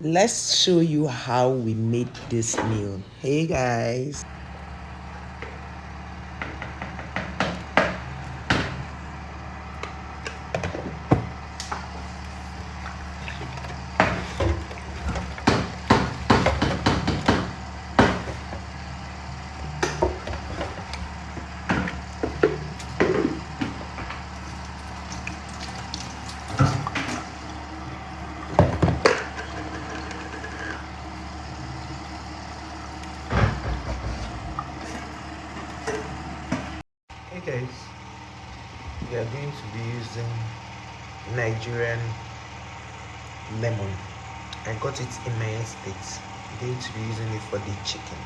Let's show you how we made this meal. Hey guys. Hey guys, we are going to be using Nigerian lemon. I got it in my estate. I'm going to be using it for the chicken.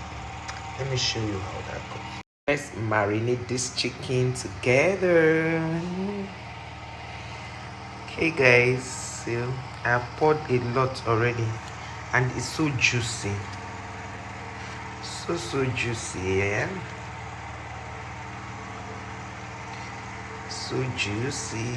Let me show you how that goes. Let's marinate this chicken together. Okay guys, so I've poured a lot already and it's so juicy. So juicy, yeah. So juicy.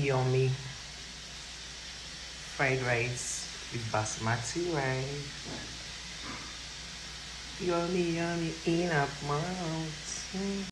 Yummy fried rice with basmati rice. Yummy in our mouth.